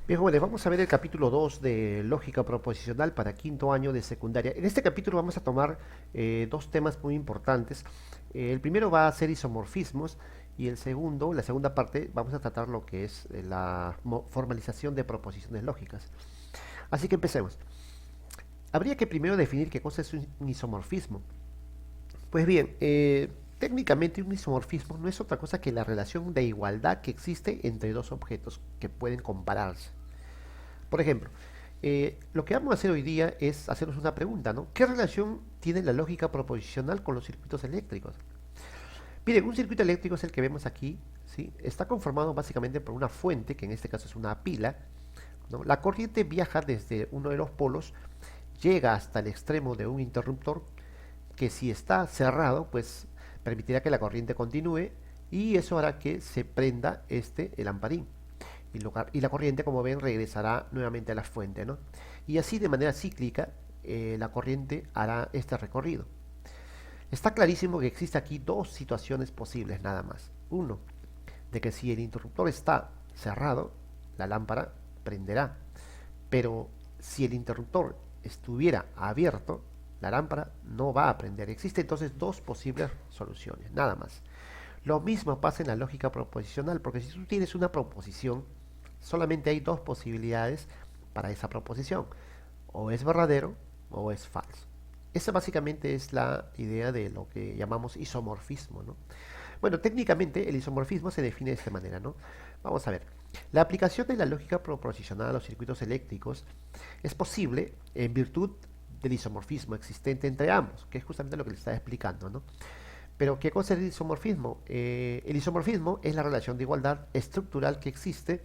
Bien, jóvenes, vamos a ver el capítulo 2 de lógica proposicional para quinto año de secundaria. En este capítulo vamos a tomar dos temas muy importantes. El primero va a ser isomorfismos y el segundo, la segunda parte, vamos a tratar lo que es la formalización de proposiciones lógicas. Así que empecemos. Habría que primero definir qué cosa es un isomorfismo. Pues bien, técnicamente un isomorfismo no es otra cosa que la relación de igualdad que existe entre dos objetos que pueden compararse. Por ejemplo, lo que vamos a hacer hoy día es hacernos una pregunta, ¿no? ¿Qué relación tiene la lógica proposicional con los circuitos eléctricos? Miren, un circuito eléctrico es el que vemos aquí, ¿sí? Está conformado básicamente por una fuente, que en este caso es una pila, ¿no? La corriente viaja desde uno de los polos, llega hasta el extremo de un interruptor, que si está cerrado, pues permitirá que la corriente continúe y eso hará que se prenda el lamparín. Y la corriente, como ven, regresará nuevamente a la fuente, ¿no? Y así de manera cíclica la corriente hará este recorrido. Está clarísimo que existe aquí dos situaciones posibles nada más. Uno, de que si el interruptor está cerrado, la lámpara prenderá. Pero si el interruptor estuviera abierto, la lámpara no va a prender. Existen entonces dos posibles soluciones, nada más. Lo mismo pasa en la lógica proposicional, porque si tú tienes una proposición, solamente hay dos posibilidades para esa proposición. O es verdadero o es falso. Esa básicamente es la idea de lo que llamamos isomorfismo, ¿no? Bueno, técnicamente el isomorfismo se define de esta manera, ¿no? Vamos a ver. La aplicación de la lógica proposicional a los circuitos eléctricos es posible en virtud del isomorfismo existente entre ambos, que es justamente lo que les estaba explicando, ¿no? Pero, ¿qué cosa es el isomorfismo? El isomorfismo es la relación de igualdad estructural que existe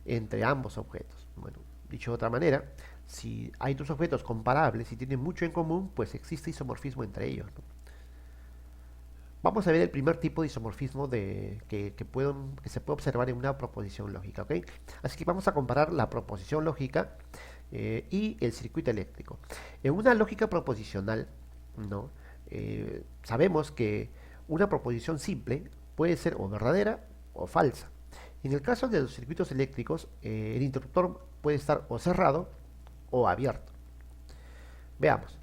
entre ambos objetos. Bueno, dicho de otra manera, si hay dos objetos comparables y tienen mucho en común, pues existe isomorfismo entre ellos, ¿no? Vamos a ver el primer tipo de isomorfismo que se puede observar en una proposición lógica, ¿ok? Así que vamos a comparar la proposición lógica y el circuito eléctrico. En una lógica proposicional, ¿no? Sabemos que una proposición simple puede ser o verdadera o falsa. En el caso de los circuitos eléctricos, el interruptor puede estar o cerrado o abierto. Veamos.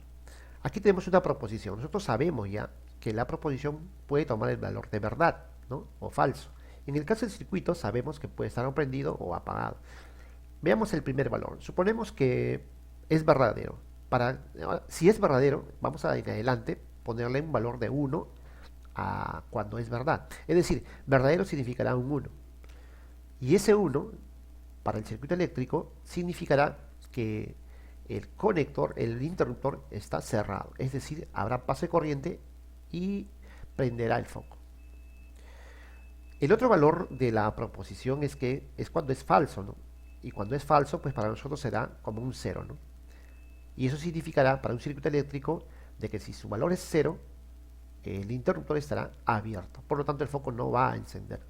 Aquí tenemos una proposición. Nosotros sabemos ya que la proposición puede tomar el valor de verdad, ¿no? O falso. En el caso del circuito sabemos que puede estar prendido o apagado. Veamos el primer valor. Suponemos que es verdadero. Si es verdadero, vamos a en adelante ponerle un valor de 1 a cuando es verdad. Es decir, verdadero significará un 1. Y ese 1, para el circuito eléctrico, significará que el conector, el interruptor, está cerrado. Es decir, habrá paso de corriente y prenderá el foco. El otro valor de la proposición es que es cuando es falso, ¿no? Y cuando es falso, pues para nosotros será como un 0, ¿no? Y eso significará para un circuito eléctrico de que si su valor es 0, el interruptor estará abierto. Por lo tanto, el foco no va a encender.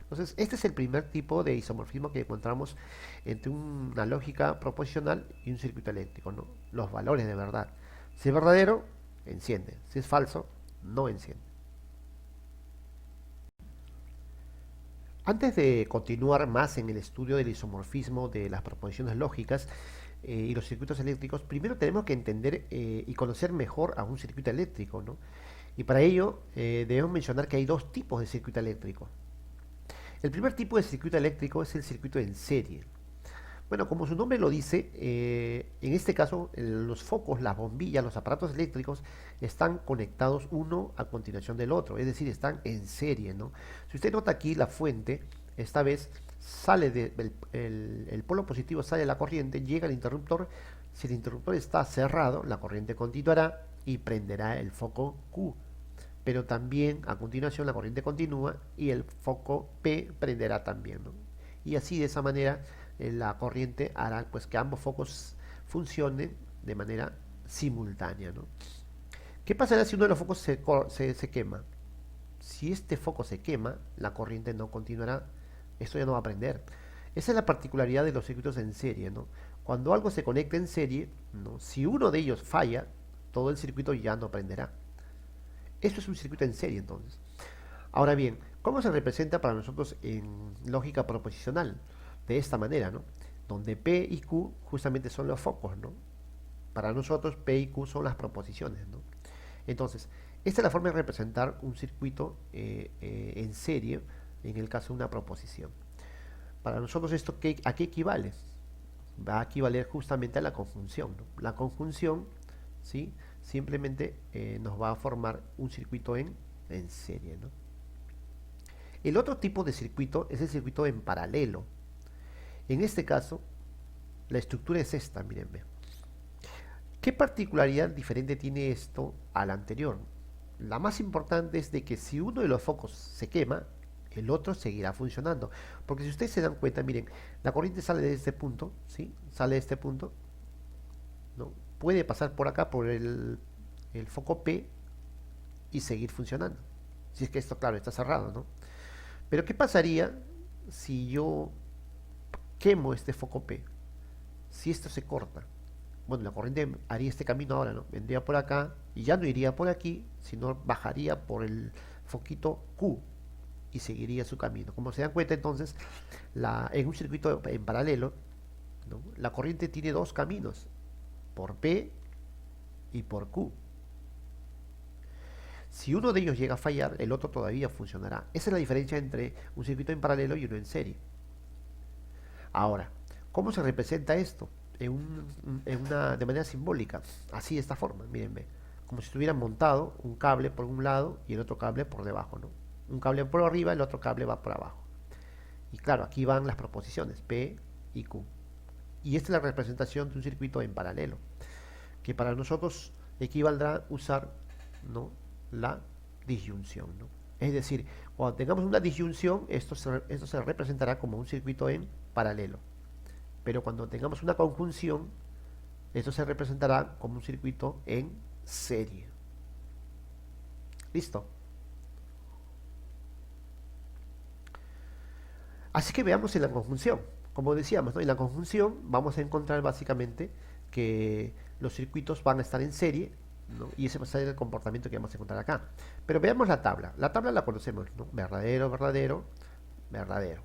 Entonces, este es el primer tipo de isomorfismo que encontramos entre una lógica proposicional y un circuito eléctrico, ¿no? Los valores de verdad. Si es verdadero, enciende. Si es falso, no enciende. Antes de continuar más en el estudio del isomorfismo de las proposiciones lógicas y los circuitos eléctricos, primero tenemos que entender y conocer mejor a un circuito eléctrico, ¿no? Y para ello debemos mencionar que hay dos tipos de circuito eléctrico. El primer tipo de circuito eléctrico es el circuito en serie. Bueno, como su nombre lo dice, en este caso los focos, las bombillas, los aparatos eléctricos están conectados uno a continuación del otro, es decir, están en serie, ¿no? Si usted nota aquí la fuente, esta vez el polo positivo sale de la corriente, llega al interruptor. Si el interruptor está cerrado, la corriente continuará y prenderá el foco Q. Pero también a continuación la corriente continúa y el foco P prenderá también, ¿no? Y así de esa manera la corriente hará pues que ambos focos funcionen de manera simultánea, ¿no? ¿Qué pasará si uno de los focos se quema? Si este foco se quema, la corriente no continuará. Esto ya no va a prender. Esa es la particularidad de los circuitos en serie, ¿no? Cuando algo se conecta en serie, ¿no? Si uno de ellos falla, todo el circuito ya no prenderá. Esto es un circuito en serie, entonces. Ahora bien, ¿cómo se representa para nosotros en lógica proposicional? De esta manera, ¿no? Donde P y Q justamente son los focos, ¿no? Para nosotros P y Q son las proposiciones, ¿no? Entonces, esta es la forma de representar un circuito en serie en el caso de una proposición. Para nosotros esto, ¿a qué equivale? Va a equivaler justamente a la conjunción, ¿no? La conjunción, ¿sí? Simplemente nos va a formar un circuito en serie, ¿no? El otro tipo de circuito es el circuito en paralelo. En este caso, la estructura es esta, mírenme. ¿Qué particularidad diferente tiene esto al anterior? La más importante es de que si uno de los focos se quema, el otro seguirá funcionando. Porque si ustedes se dan cuenta, miren, la corriente sale de este punto, ¿sí? Sale de este punto, ¿no? Puede pasar por acá, por el foco P y seguir funcionando. Si es que esto, claro, está cerrado, ¿no? Pero ¿qué pasaría si yo quemo este foco P? Si esto se corta, bueno, la corriente haría este camino ahora, ¿no? Vendría por acá y ya no iría por aquí, sino bajaría por el foquito Q y seguiría su camino. Como se dan cuenta entonces, en un circuito en paralelo, ¿no? La corriente tiene dos caminos, por P y por Q. Si uno de ellos llega a fallar, el otro todavía funcionará. Esa es la diferencia entre un circuito en paralelo y uno en serie. Ahora, ¿cómo se representa esto? De manera simbólica, así de esta forma, mírenme, como si estuvieran montado un cable por un lado y el otro cable por debajo, ¿no? Un cable por arriba, el otro cable va por abajo. Y claro, aquí van las proposiciones P y Q. Y esta es la representación de un circuito en paralelo, que para nosotros equivaldrá usar, ¿no? La disyunción, ¿no? Es decir, cuando tengamos una disyunción, esto se representará como un circuito en paralelo. Pero cuando tengamos una conjunción, esto se representará como un circuito en serie. ¿Listo? Así que veamos en la conjunción. Como decíamos, ¿no? En la conjunción vamos a encontrar básicamente que los circuitos van a estar en serie, ¿no? Y ese va a ser el comportamiento que vamos a encontrar acá. Pero veamos la tabla. La tabla la conocemos, ¿no? Verdadero, verdadero, verdadero.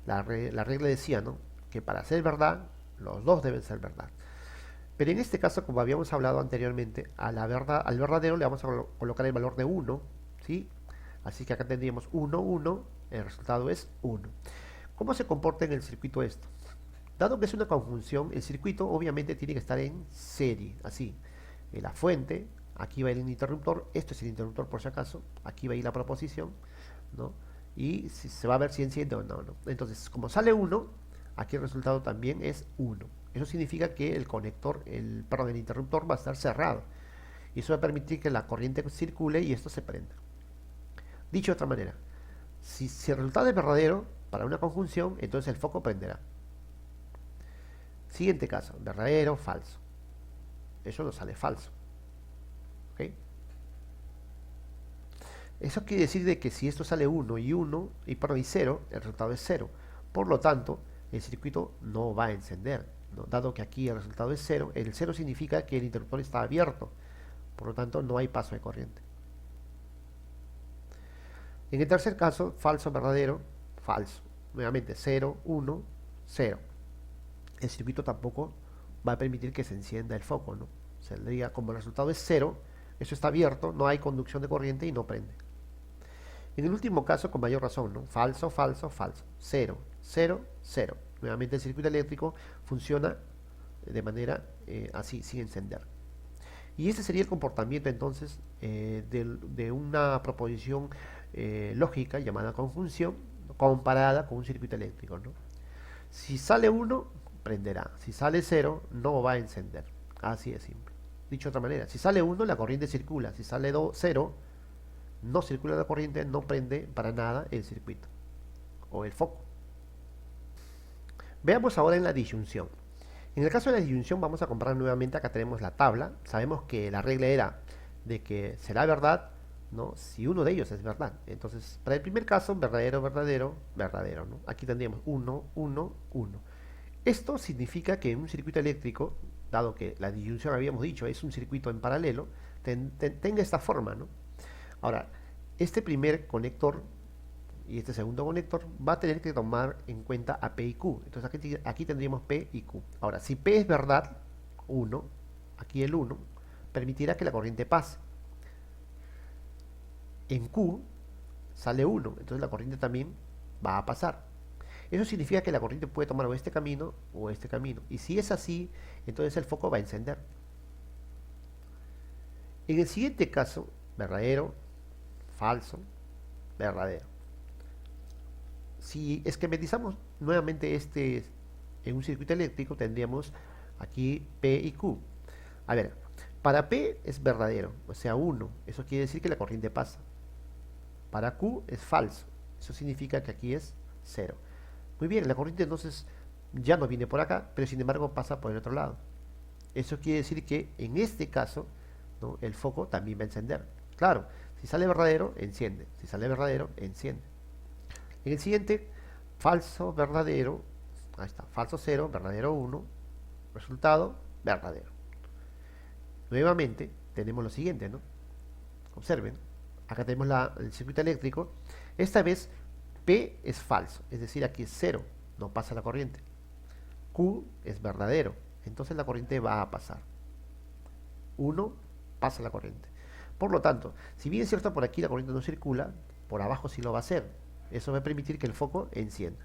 La regla decía, ¿no? Que para ser verdad, los dos deben ser verdad. Pero en este caso, como habíamos hablado anteriormente, al verdadero le vamos a colocar el valor de 1, ¿sí? Así que acá tendríamos 1, 1, el resultado es 1. ¿Cómo se comporta en el circuito esto? Dado que es una conjunción, el circuito obviamente tiene que estar en serie, así. En la fuente, aquí va el interruptor, esto es el interruptor por si acaso, aquí va a ir la proposición, ¿no? Y se va a ver si enciende o no, ¿no? Entonces, como sale 1, aquí el resultado también es 1. Eso significa que el conector, el interruptor va a estar cerrado. Y eso va a permitir que la corriente circule y esto se prenda. Dicho de otra manera, si el resultado es verdadero para una conjunción, entonces el foco prenderá. Siguiente caso, verdadero, falso. Eso nos sale falso. ¿Ok? Eso quiere decir de que si esto sale 1 y 1, y 0, el resultado es 0. Por lo tanto, el circuito no va a encender, ¿no? Dado que aquí el resultado es 0, el 0 significa que el interruptor está abierto. Por lo tanto, no hay paso de corriente. En el tercer caso, falso, verdadero, falso. Nuevamente, 0, 1, 0. El circuito tampoco va a permitir que se encienda el foco, ¿no? Saldría como el resultado es 0, eso está abierto, no hay conducción de corriente y no prende. En el último caso, con mayor razón, ¿no? Falso, falso, falso. 0, 0, 0. Nuevamente el circuito eléctrico funciona de manera así, sin encender. Y este sería el comportamiento entonces de una proposición lógica llamada conjunción, comparada con un circuito eléctrico, ¿no? Si sale uno, prenderá. Si sale cero, no va a encender. Así de simple. Dicho de otra manera, si sale uno, la corriente circula. Si sale cero, no circula la corriente, no prende para nada el circuito o el foco. Veamos ahora en la disyunción. En el caso de la disyunción vamos a comparar nuevamente, acá tenemos la tabla. Sabemos que la regla era de que será verdad, ¿no?, si uno de ellos es verdad. Entonces, para el primer caso, verdadero, verdadero, verdadero, ¿no? Aquí tendríamos 1, 1, 1. Esto significa que en un circuito eléctrico, dado que la disyunción habíamos dicho es un circuito en paralelo, tenga esta forma, ¿no? Ahora, este primer conector y este segundo conector va a tener que tomar en cuenta a P y Q. Entonces aquí tendríamos P y Q. Ahora, si P es verdad, 1, aquí el 1, permitirá que la corriente pase. En Q sale 1, entonces la corriente también va a pasar. Eso significa que la corriente puede tomar o este camino o este camino. Y si es así, entonces el foco va a encender. En el siguiente caso, verdadero, falso, verdadero. Si esquematizamos nuevamente este en un circuito eléctrico, tendríamos aquí P y Q. A ver, para P es verdadero, o sea 1. Eso quiere decir que la corriente pasa. Para Q es falso. Eso significa que aquí es 0. Muy bien, la corriente entonces ya no viene por acá, pero sin embargo pasa por el otro lado. Eso quiere decir que en este caso, ¿no?, el foco también va a encender. Claro, si sale verdadero, enciende. Si sale verdadero, enciende. En el siguiente, falso, verdadero, ahí está, falso 0, verdadero 1, resultado, verdadero. Nuevamente, tenemos lo siguiente, ¿no? Observen, acá tenemos el circuito eléctrico. Esta vez, P es falso, es decir, aquí es 0, no pasa la corriente. Q es verdadero, entonces la corriente va a pasar. 1, pasa la corriente. Por lo tanto, si bien es cierto por aquí la corriente no circula, por abajo sí lo va a hacer. Eso va a permitir que el foco encienda.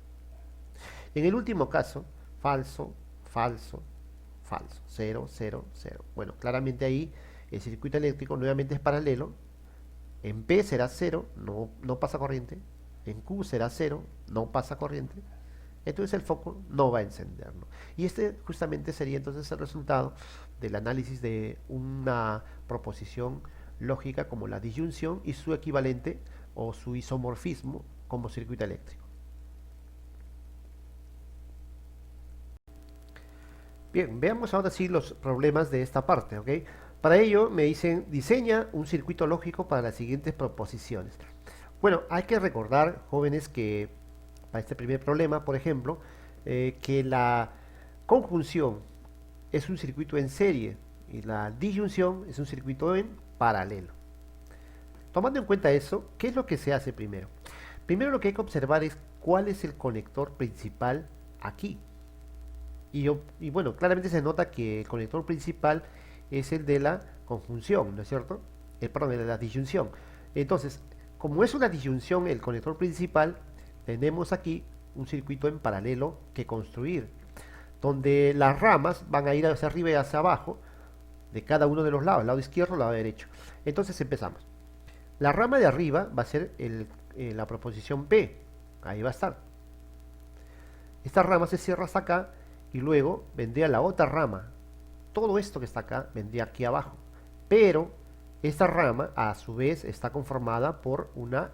En el último caso, falso, falso, falso, 0, 0, 0. Bueno, claramente ahí el circuito eléctrico nuevamente es paralelo. En P será 0, no pasa corriente. En Q será 0, no pasa corriente. Entonces el foco no va a encender, ¿no? Y este justamente sería entonces el resultado del análisis de una proposición lógica como la disyunción y su equivalente o su isomorfismo como circuito eléctrico. Bien, veamos ahora sí los problemas de esta parte, ¿ok? Para ello me dicen, diseña un circuito lógico para las siguientes proposiciones. Bueno, hay que recordar, jóvenes, que para este primer problema, por ejemplo, que la conjunción es un circuito en serie y la disyunción es un circuito en paralelo. Tomando en cuenta eso, ¿qué es lo que se hace primero? Primero lo que hay que observar es cuál es el conector principal aquí. Y bueno, claramente se nota que el conector principal es el de la conjunción, ¿no es cierto? Perdón, el de la disyunción. Entonces, como es una disyunción el conector principal, tenemos aquí un circuito en paralelo que construir, donde las ramas van a ir hacia arriba y hacia abajo de cada uno de los lados, el lado izquierdo, el lado derecho. Entonces empezamos. La rama de arriba va a ser la proposición P, ahí va a estar. Esta rama se cierra hasta acá y luego vendría la otra rama. Todo esto que está acá vendría aquí abajo. Pero esta rama a su vez está conformada por una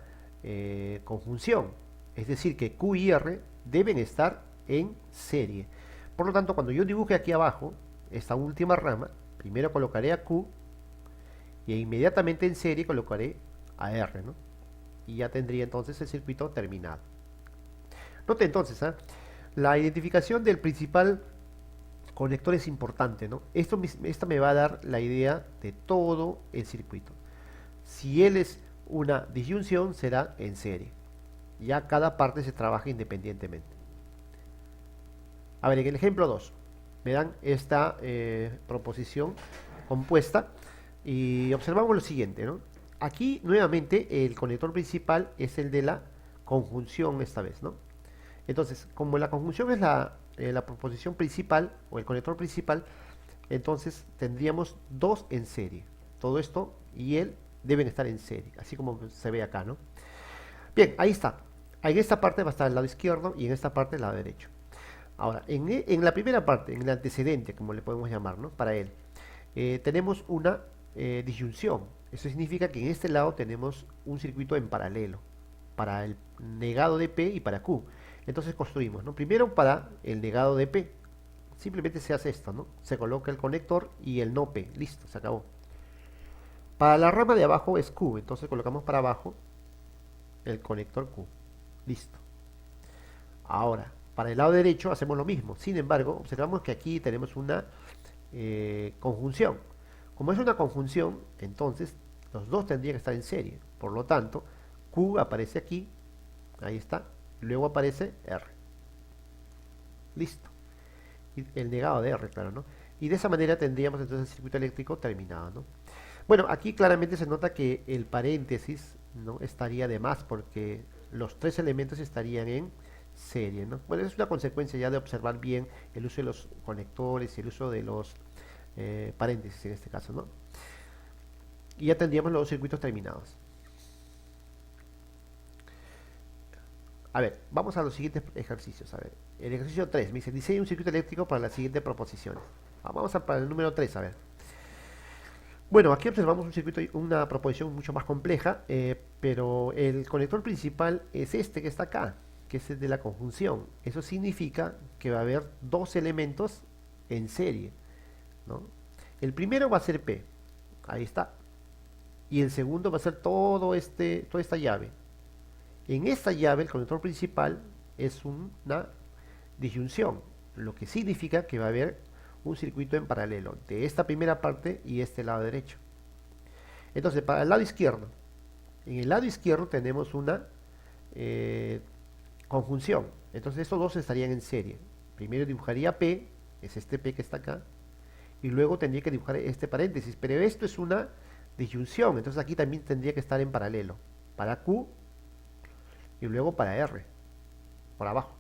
conjunción. Es decir, que Q y R deben estar en serie. Por lo tanto, cuando yo dibuje aquí abajo esta última rama, primero colocaré a Q y inmediatamente en serie colocaré a R, ¿no? Y ya tendría entonces el circuito terminado. Note entonces, la identificación del principal conector es importante, ¿no? Esto me va a dar la idea de todo el circuito. Si él es una disyunción, será en serie. Ya cada parte se trabaja independientemente. A ver, en el ejemplo 2, me dan esta proposición compuesta y observamos lo siguiente, ¿no? Aquí nuevamente el conector principal es el de la conjunción esta vez, ¿no? Entonces, como la conjunción es la proposición principal o el conector principal, entonces tendríamos dos en serie. Todo esto y él deben estar en serie, así como se ve acá, ¿no? Bien, ahí está. En esta parte va a estar el lado izquierdo y en esta parte el lado derecho. Ahora, en la primera parte, en el antecedente, como le podemos llamar, ¿no? Para él, tenemos una disyunción. Eso significa que en este lado tenemos un circuito en paralelo para el negado de P y para Q. Entonces construimos, ¿no? Primero para el negado de P. Simplemente se hace esto, ¿no? Se coloca el conector y el no P. Listo, se acabó. Para la rama de abajo es Q. Entonces colocamos para abajo el conector Q. Listo. Ahora, para el lado derecho hacemos lo mismo. Sin embargo, observamos que aquí tenemos una conjunción. Como es una conjunción, entonces los dos tendrían que estar en serie. Por lo tanto, Q aparece aquí. Ahí está. Luego aparece R. Listo. Y el negado de R, claro, ¿no? Y de esa manera tendríamos entonces el circuito eléctrico terminado, ¿no? Bueno, aquí claramente se nota que el paréntesis, ¿no? Estaría de más porque los tres elementos estarían en serie, ¿no? Bueno, es una consecuencia ya de observar bien el uso de los conectores y el uso de los paréntesis en este caso, ¿no? Y ya tendríamos los dos circuitos terminados. A ver, vamos a los siguientes ejercicios. A ver, el ejercicio 3 me dice, diseña un circuito eléctrico para la siguiente proposición. Vamos a para el número 3, a ver. Bueno, aquí observamos un circuito, una proposición mucho más compleja, pero el conector principal es este que está acá, que es el de la conjunción. Eso significa que va a haber dos elementos en serie, ¿no? El primero va a ser P, ahí está, y el segundo va a ser toda esta llave. En esta llave el conector principal es una disyunción, lo que significa que va a haber un circuito en paralelo de esta primera parte y este lado derecho. Entonces, para el lado izquierdo, en el lado izquierdo tenemos una conjunción. Entonces, estos dos estarían en serie. Primero dibujaría P, es este P que está acá, y luego tendría que dibujar este paréntesis. Pero esto es una disyunción, entonces aquí también tendría que estar en paralelo. Para Q y luego para R, por abajo.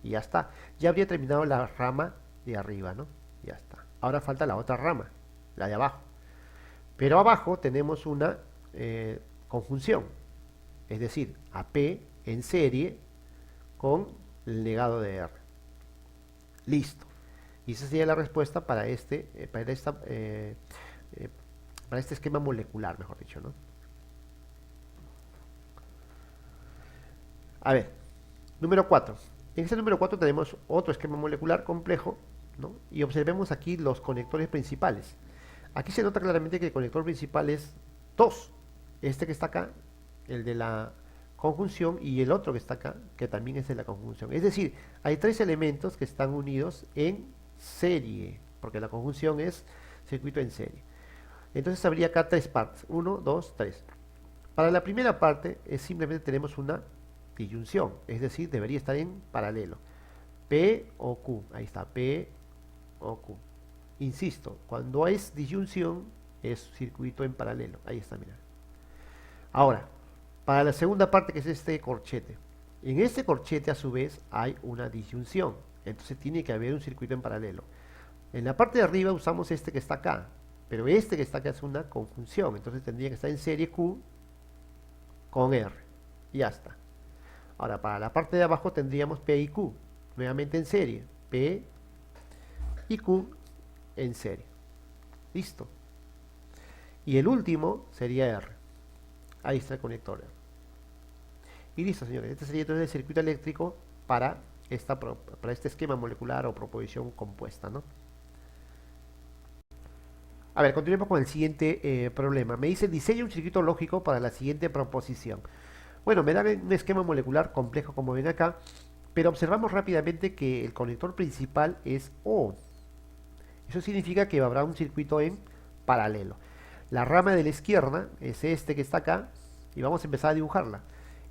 Y ya está. Ya habría terminado la rama de arriba, ¿no? Ya está. Ahora falta la otra rama, la de abajo. Pero abajo tenemos una conjunción, es decir, AP en serie con el negado de R. Listo. Y esa sería la respuesta para para este esquema molecular, mejor dicho, ¿no? A ver, número 4. En este número 4 tenemos otro esquema molecular complejo, ¿no? Y observemos aquí los conectores principales. Aquí se nota claramente que el conector principal es 2. Este que está acá, el de la conjunción, y el otro que está acá, que también es de la conjunción. Es decir, hay tres elementos que están unidos en serie, porque la conjunción es circuito en serie. Entonces habría acá tres partes, 1, 2, 3. Para la primera parte simplemente tenemos una disyunción, es decir, debería estar en paralelo. P o Q, ahí está, P o Q. Insisto, cuando es disyunción es circuito en paralelo, ahí está, mira. Ahora, para la segunda parte que es este corchete, en este corchete a su vez hay una disyunción, entonces tiene que haber un circuito en paralelo. En la parte de arriba usamos este que está acá, pero este que está acá es una conjunción, entonces tendría que estar en serie Q con R, y ya está. Ahora, para la parte de abajo tendríamos P y Q, nuevamente en serie, P y Q en serie. Listo. Y el último sería R. Ahí está el conector R. Y listo, señores. Este sería entonces el circuito eléctrico para este esquema molecular o proposición compuesta, ¿no? A ver, continuemos con el siguiente problema. Me dice, diseña un circuito lógico para la siguiente proposición. Bueno, me dan un esquema molecular complejo como ven acá, pero observamos rápidamente que el conector principal es O. Eso significa que habrá un circuito en paralelo. La rama de la izquierda es este que está acá y vamos a empezar a dibujarla.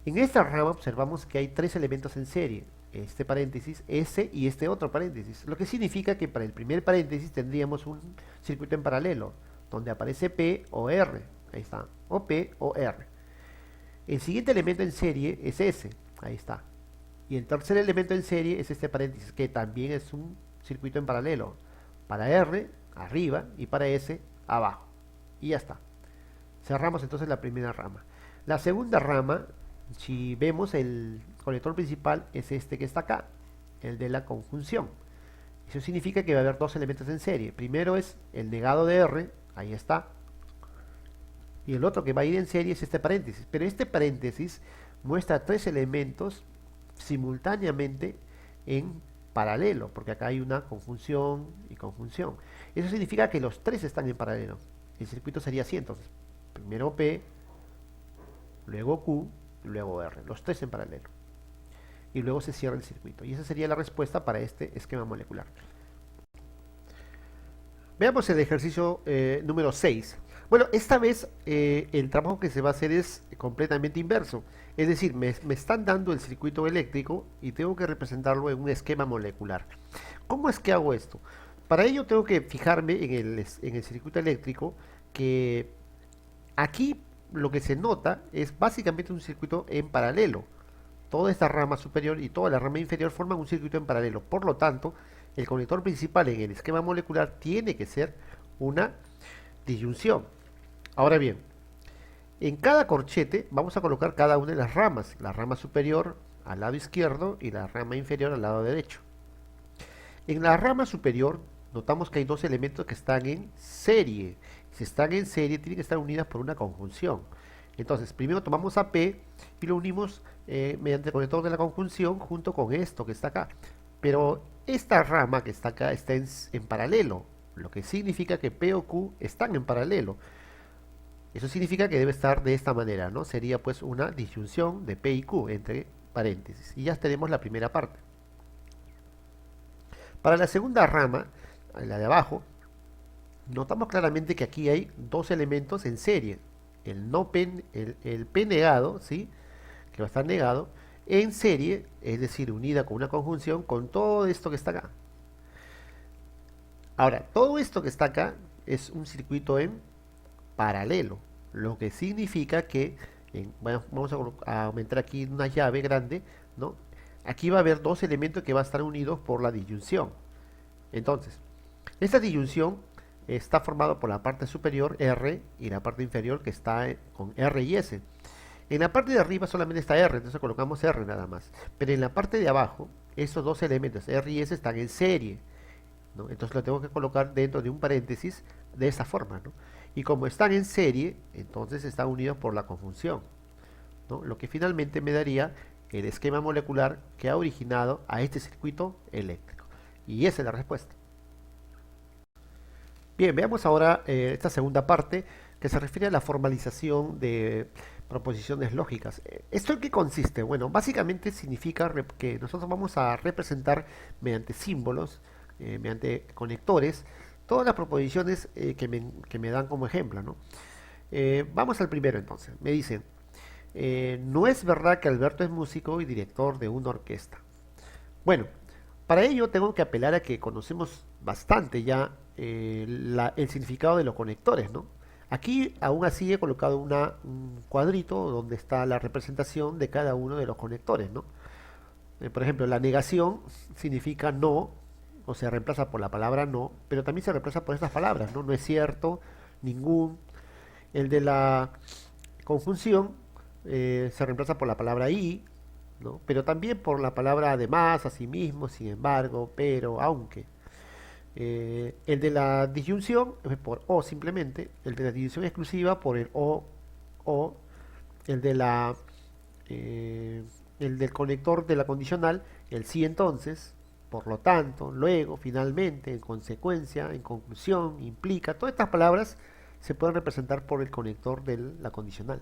En esta rama observamos que hay tres elementos en serie, este paréntesis, ese y este otro paréntesis, lo que significa que para el primer paréntesis tendríamos un circuito en paralelo, donde aparece P o R, ahí está, o P o R. El siguiente elemento en serie es ese, ahí está. Y el tercer elemento en serie es este paréntesis, que también es un circuito en paralelo, para R arriba y para S abajo. Y ya está. Cerramos entonces la primera rama. La segunda rama Si vemos, el conector principal es este que está acá, el de la conjunción. Eso significa que va a haber dos elementos en serie. Primero es el negado de R, ahí está. Y el otro que va a ir en serie es este paréntesis. Pero este paréntesis muestra tres elementos simultáneamente en paralelo, porque acá hay una conjunción y conjunción. Eso significa que los tres están en paralelo. El circuito sería así entonces. Primero P, luego Q, luego R. Los tres en paralelo. Y luego se cierra el circuito. Y esa sería la respuesta para este esquema molecular. Veamos el ejercicio número 6. Bueno, esta vez el trabajo que se va a hacer es completamente inverso. Es decir, me están dando el circuito eléctrico y tengo que representarlo en un esquema molecular. ¿Cómo es que hago esto? Para ello tengo que fijarme en el circuito eléctrico, que aquí lo que se nota es básicamente un circuito en paralelo. Toda esta rama superior y toda la rama inferior forman un circuito en paralelo. Por lo tanto, el conector principal en el esquema molecular tiene que ser una disyunción. Ahora bien, en cada corchete vamos a colocar cada una de las ramas. La rama superior al lado izquierdo y la rama inferior al lado derecho. En la rama superior notamos que hay dos elementos que están en serie. Si están en serie, tienen que estar unidas por una conjunción. Entonces, primero tomamos a P y lo unimos mediante el conector de la conjunción junto con esto que está acá. Pero esta rama que está acá está en paralelo, lo que significa que P o Q están en paralelo. Eso significa que debe estar de esta manera, ¿no? Sería pues una disyunción de P y Q entre paréntesis. Y ya tenemos la primera parte. Para la segunda rama, la de abajo, notamos claramente que aquí hay dos elementos en serie. El P negado, ¿sí? Que va a estar negado, en serie, es decir, unida con una conjunción con todo esto que está acá. Ahora, todo esto que está acá es un circuito en paralelo, lo que significa que vamos a aumentar aquí una llave grande, ¿no? Aquí va a haber dos elementos que van a estar unidos por la disyunción. Entonces, esta disyunción está formada por la parte superior R y la parte inferior que está con R y S. En la parte de arriba solamente está R, entonces colocamos R nada más. Pero en la parte de abajo, esos dos elementos, R y S, están en serie, ¿no? Entonces lo tengo que colocar dentro de un paréntesis de esta forma, ¿no? Y como están en serie, entonces están unidos por la conjunción, ¿no? Lo que finalmente me daría el esquema molecular que ha originado a este circuito eléctrico. Y esa es la respuesta. Bien, veamos ahora esta segunda parte que se refiere a la formalización de proposiciones lógicas. ¿Esto en qué consiste? Bueno, básicamente significa que nosotros vamos a representar mediante símbolos, mediante conectores, todas las proposiciones que me dan como ejemplo, ¿no? Vamos al primero entonces. Me dicen, no es verdad que Alberto es músico y director de una orquesta. Bueno, para ello tengo que apelar a que conocemos bastante ya el significado de los conectores, ¿no? Aquí aún así he colocado un cuadrito donde está la representación de cada uno de los conectores, ¿no? Por ejemplo, la negación significa no, o se reemplaza por la palabra no, pero también se reemplaza por estas palabras, ¿no? No es cierto, ningún. El de la conjunción se reemplaza por la palabra y, ¿no? Pero también por la palabra además, asimismo, sin embargo, pero, aunque. El de la disyunción por o simplemente, el de la disyunción exclusiva por el o, el de la eh, el del conector de la condicional, el sí entonces, por lo tanto, luego, finalmente, en consecuencia, en conclusión, implica, todas estas palabras se pueden representar por el conector de la condicional.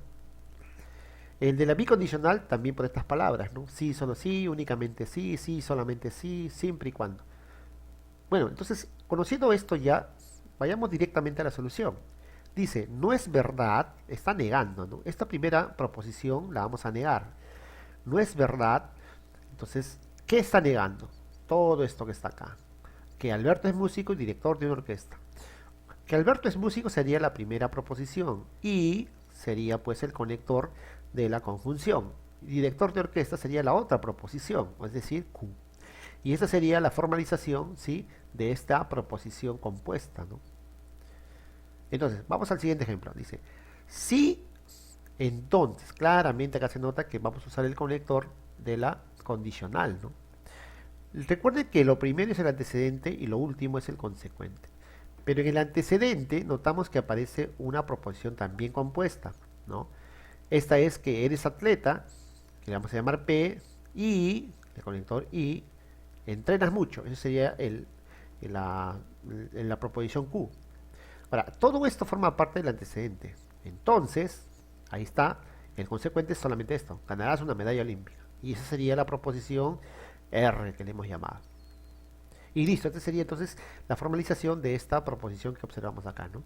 El de la bicondicional también por estas palabras, ¿no? Sí, solo sí, únicamente sí, sí, solamente sí, siempre y cuando. Bueno, entonces, conociendo esto ya, vayamos directamente a la solución. Dice, no es verdad, está negando, ¿no? Esta primera proposición la vamos a negar. No es verdad, entonces, ¿qué está negando? Todo esto que está acá. Que Alberto es músico y director de una orquesta. Que Alberto es músico sería la primera proposición y sería pues el conector de la conjunción. Director de orquesta sería la otra proposición, es decir, Q. Y esa sería la formalización, ¿sí?, de esta proposición compuesta, ¿no? Entonces, vamos al siguiente ejemplo. Dice, si Entonces, claramente acá se nota que vamos a usar el conector de la condicional, ¿no? Recuerden que lo primero es el antecedente y lo último es el consecuente. Pero en el antecedente notamos que aparece una proposición también compuesta, ¿no? Esta es que eres atleta, que le vamos a llamar P, y, el conector y, entrenas mucho. Eso sería la proposición Q. Ahora, todo esto forma parte del antecedente. Entonces, ahí está, el consecuente es solamente esto, ganarás una medalla olímpica. Y esa sería la proposición R que le hemos llamado. Y listo, esta sería entonces la formalización de esta proposición que observamos acá, ¿no?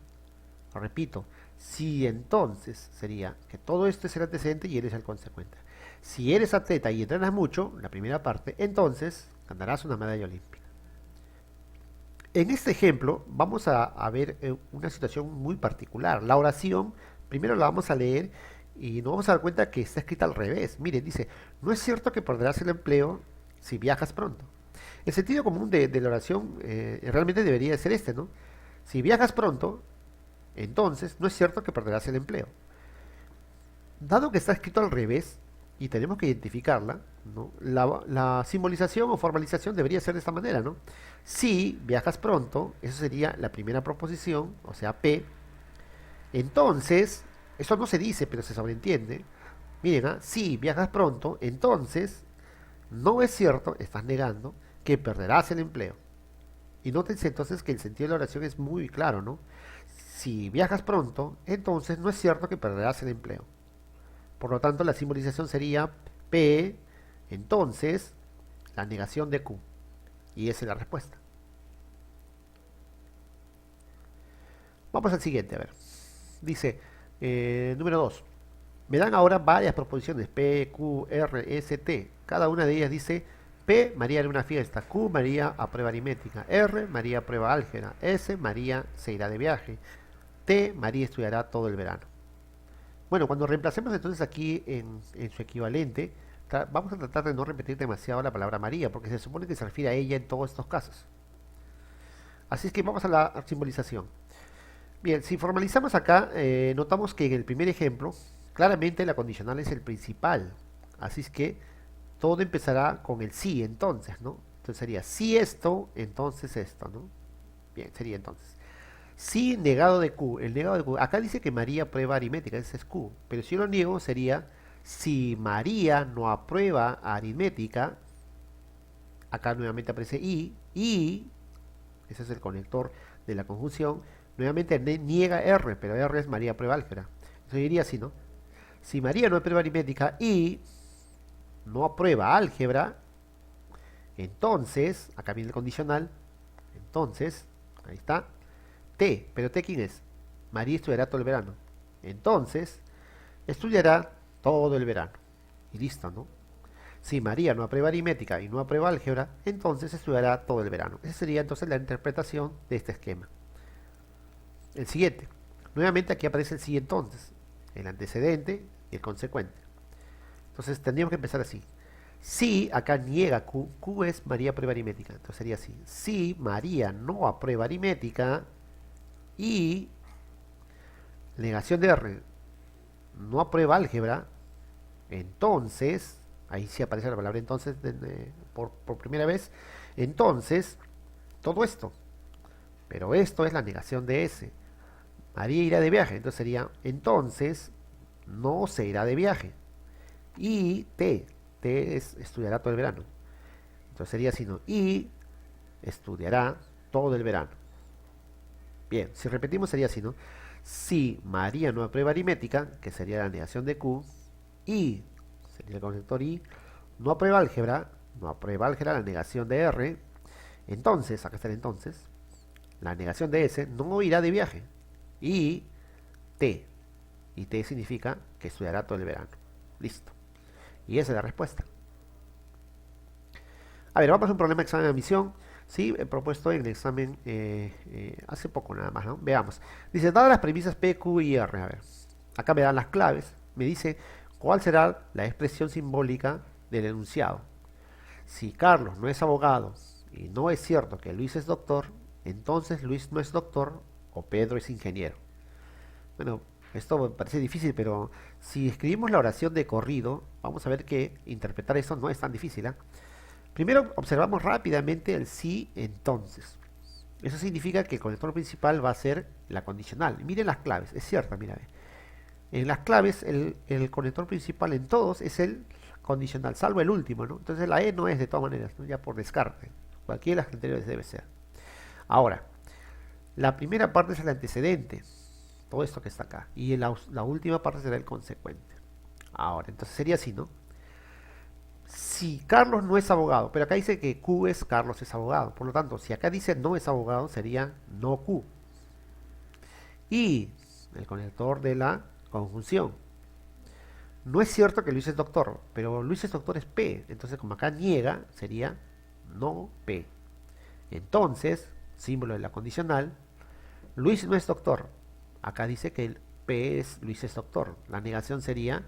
Lo repito, si entonces sería que todo esto es el antecedente y eres el consecuente. Si eres atleta y entrenas mucho, la primera parte, entonces ganarás una medalla olímpica. En este ejemplo vamos a ver una situación muy particular. La oración, primero la vamos a leer y nos vamos a dar cuenta que está escrita al revés. Miren, dice, no es cierto que perderás el empleo si viajas pronto. El sentido común de la oración realmente debería ser este, ¿no? Si viajas pronto, entonces no es cierto que perderás el empleo. Dado que está escrito al revés y tenemos que identificarla, ¿no? La simbolización o formalización debería ser de esta manera, ¿no? Si viajas pronto, eso sería la primera proposición, o sea, P. Entonces, eso no se dice, pero se sobreentiende. Miren, ¿ah? Si viajas pronto, entonces no es cierto, estás negando, que perderás el empleo. Y nótense entonces que el sentido de la oración es muy claro, ¿no? Si viajas pronto, entonces no es cierto que perderás el empleo. Por lo tanto, la simbolización sería P, entonces, la negación de Q. Y esa es la respuesta. Vamos al siguiente, a ver. Dice, número 2. Me dan ahora varias proposiciones, P, Q, R, S, T. Cada una de ellas dice, P, María hará una fiesta, Q, María aprueba aritmética, R, María aprueba álgebra, S, María se irá de viaje, T, María estudiará todo el verano. Bueno, cuando reemplacemos entonces aquí en su equivalente, vamos a tratar de no repetir demasiado la palabra María, porque se supone que se refiere a ella en todos estos casos. Así es que vamos a la simbolización. Bien, si formalizamos acá, notamos que en el primer ejemplo, claramente la condicional es el principal. Así es que todo empezará con el sí, entonces, ¿no? Entonces sería si esto, entonces esto, ¿no? Bien, sería entonces. Si negado de Q, el negado de Q, acá dice que María aprueba aritmética, ese es Q, pero si yo lo niego sería si María no aprueba aritmética, acá nuevamente aparece y, ese es el conector de la conjunción, nuevamente niega R, pero R es María aprueba álgebra. Entonces diría así, ¿no? Si María no aprueba aritmética y no aprueba álgebra, entonces, acá viene el condicional, entonces, ahí está, T, pero T ¿quién es? María estudiará todo el verano. Entonces, estudiará todo el verano. Y listo, ¿no? Si María no aprueba aritmética y no aprueba álgebra, entonces estudiará todo el verano. Esa sería entonces la interpretación de este esquema. El siguiente. Nuevamente aquí aparece el sí entonces, el antecedente y el consecuente. Entonces tendríamos que empezar así. Si acá niega Q, Q es María aprueba aritmética. Entonces sería así. Si María no aprueba aritmética y negación de R no aprueba álgebra, entonces, ahí sí aparece la palabra entonces por primera vez, entonces, todo esto. Pero esto es la negación de S. María irá de viaje, entonces sería, entonces, no se irá de viaje. Y T es estudiará todo el verano. Entonces sería así, ¿no? Y estudiará todo el verano. Bien, si repetimos sería así, ¿no? Si María no aprueba aritmética, que sería la negación de Q, y, sería el conector y, no aprueba álgebra, la negación de R, entonces, acá está el entonces, la negación de S no irá de viaje. Y T significa que estudiará todo el verano. Listo. Y esa es la respuesta. A ver, vamos a un problema de examen de admisión. Sí, he propuesto en el examen hace poco nada más, ¿no? Veamos. Dice, dadas las premisas P, Q y R, a ver. Acá me dan las claves. Me dice cuál será la expresión simbólica del enunciado. Si Carlos no es abogado y no es cierto que Luis es doctor, entonces Luis no es doctor o Pedro es ingeniero. Bueno, Esto me parece difícil, pero si escribimos la oración de corrido, vamos a ver que interpretar esto no es tan difícil, ¿ah? Primero observamos rápidamente el sí entonces. Eso significa que el conector principal va a ser la condicional. Miren las claves, es cierto, mira. En las claves el conector principal en todos es el condicional, salvo el último, ¿no? Entonces la E no es de todas maneras, ¿no? Ya por descarte. Cualquiera de las anteriores debe ser. Ahora, la primera parte es el antecedente, todo esto que está acá. Y la última parte será el consecuente. Ahora, entonces sería así, ¿no? Si Carlos no es abogado, pero acá dice que Q es Carlos es abogado. Por lo tanto, si acá dice no es abogado, sería no Q. Y el conector de la conjunción. No es cierto que Luis es doctor, pero Luis es doctor es P. Entonces, como acá niega, sería no P. Entonces, símbolo de la condicional, Luis no es doctor. Acá dice que el P es Luis es doctor. La negación sería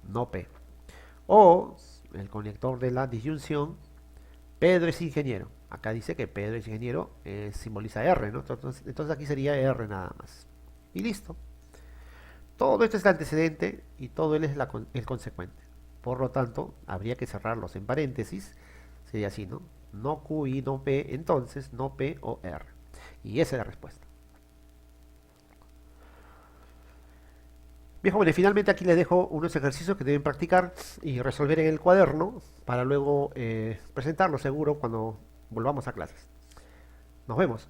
no P. O el conector de la disyunción, Pedro es ingeniero. Acá dice que Pedro es ingeniero, simboliza R, ¿no? Entonces aquí sería R nada más. Y listo. Todo esto es el antecedente y todo él es el consecuente. Por lo tanto, habría que cerrarlos en paréntesis. Sería así, ¿no? No Q y no P, entonces no P o R. Y esa es la respuesta. Bien, jóvenes, finalmente aquí les dejo unos ejercicios que deben practicar y resolver en el cuaderno para luego presentarlos seguro cuando volvamos a clases. Nos vemos.